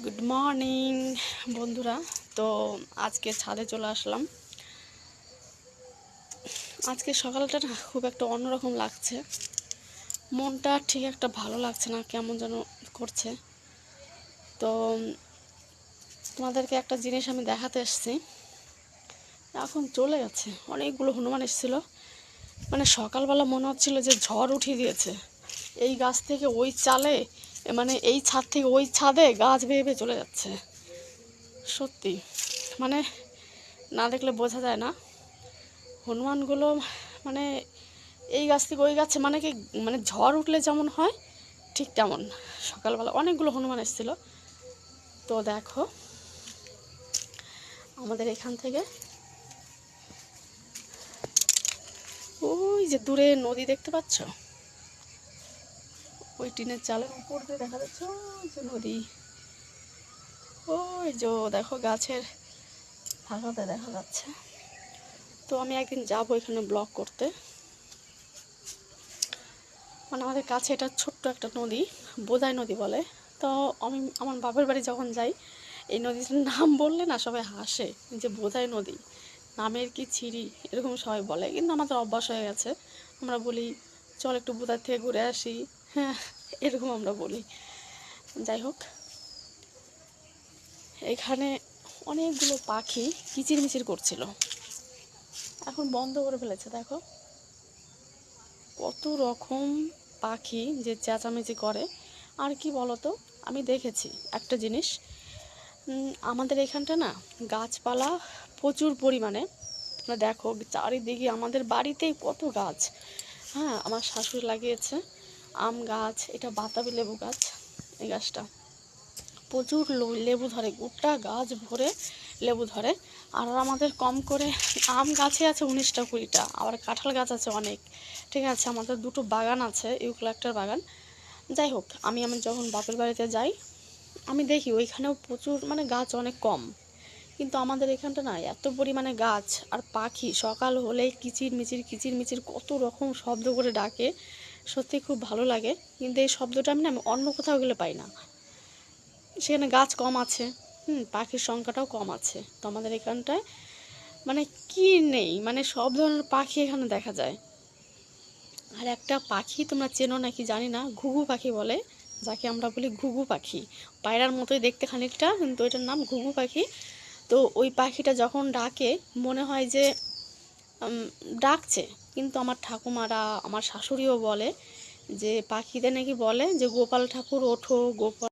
Good morning বন্ধুরা। তো আজকে ছাদে চলে আসলাম। আজকে সকালটা না খুব একটা অন্যরকম লাগছে, মনটা ঠিক একটা ভালো লাগছে না, কেমন যেন করছে। তো তোমাদেরকে একটা জিনিস আমি দেখাতে এসেছি। এখন চলে গেছে, অনেকগুলো হনুমান এসেছিলো, মানে সকালবেলা মনে হচ্ছিল যে ঝড় উঠিয়ে দিয়েছে। এই গাছ থেকে ওই চালে, মানে এই ছাদ থেকে ওই ছাদে গাছ বেয়ে বেয়ে চলে যাচ্ছে। সত্যি মানে না দেখলে বোঝা যায় না হনুমানগুলো, মানে এই গাছ থেকে ওই গাছে, মানে কি, মানে ঝড় উঠলে যেমন হয় ঠিক তেমন সকালবেলা অনেকগুলো হনুমান এসেছিলো। তো দেখো আমাদের এখান থেকে ওই যে দূরে নদী দেখতে পাচ্ছ, ওই টিনের চালের উপর দিয়ে দেখা যাচ্ছে ওই যে নদী। ওই যে দেখো গাছের ফাঁকাতে দেখা যাচ্ছে। তো আমি একদিন যাবো এখানে ব্লগ করতে। মানে আমাদের কাছে এটা ছোট্ট একটা নদী, বোদাই নদী বলে। তো আমি আমার বাপের বাড়ি যখন যাই, এই নদীটার নাম বললে না সবাই হাসে, যে বোদাই নদী, নামের কি ছিরি, এরকম সবাই বলে। কিন্তু আমাদের অভ্যাস হয়ে গেছে, আমরা বলি চল একটু বোদাই থেকে ঘুরে আসি, হ্যাঁ এরকম আমরা বলি। যাই হোক, এখানে অনেকগুলো পাখি কিচিরমিচির করছিল, এখন বন্ধ করে ফেলেছে। দেখো কত রকম পাখি যে চেঁচামেচি করে। আর কি বলতো, আমি দেখেছি একটা জিনিস, আমাদের এখানটা না গাছপালা প্রচুর পরিমাণে। দেখো চারিদিকে আমাদের বাড়িতেই কত গাছ। হ্যাঁ, আমার শাশুড়ি লাগিয়েছে আম গাছ, এটা বাতাবি লেবু গাছ। এই গাছটা প্রচুর লেবু ধরে, গোটা গাছ ভরে লেবু ধরে। আর আমাদের কম করে আম গাছে আছে 19টা 20টা, আবার কাঁঠাল গাছ আছে অনেক। ঠিক আছে, আমাদের দুটো বাগান আছে, ইউক্যালিপটাস বাগান। যাই হোক, আমি যখন বাপের বাড়িতে যাই, আমি দেখি ওইখানেও প্রচুর, মানে গাছ অনেক কম। কিন্তু আমাদের এখানটা না এত পরিমাণে গাছ আর পাখি, সকাল হলেই কিচিরমিচির কত রকম শব্দ করে ডাকে, সত্যি খুব ভালো লাগে। কিন্তু এই শব্দটা আমি অন্য কোথাও গেলে পাই না। সেখানে গাছ কম আছে, পাখির সংখ্যাটাও কম আছে। তো আমাদের এখানটায় মানে কি নেই, মানে সব ধরনের পাখি এখানে দেখা যায়। আর একটা পাখি তোমরা চেনো নাকি জানি না, ঘুঘু পাখি বলে, যাকে আমরা বলি ঘুঘু পাখি। পায়রার মতোই দেখতে খানিকটা, কিন্তু এটার নাম ঘুঘু পাখি। তো ওই পাখিটা যখন ডাকে মনে হয় যে ডাকছে। কিন্তু আমার ঠাকুমারা, আমার শাশুড়িও বলে যে পাখিদের নাকি বলে যে গোপাল ঠাকুর ওঠো, গোপাল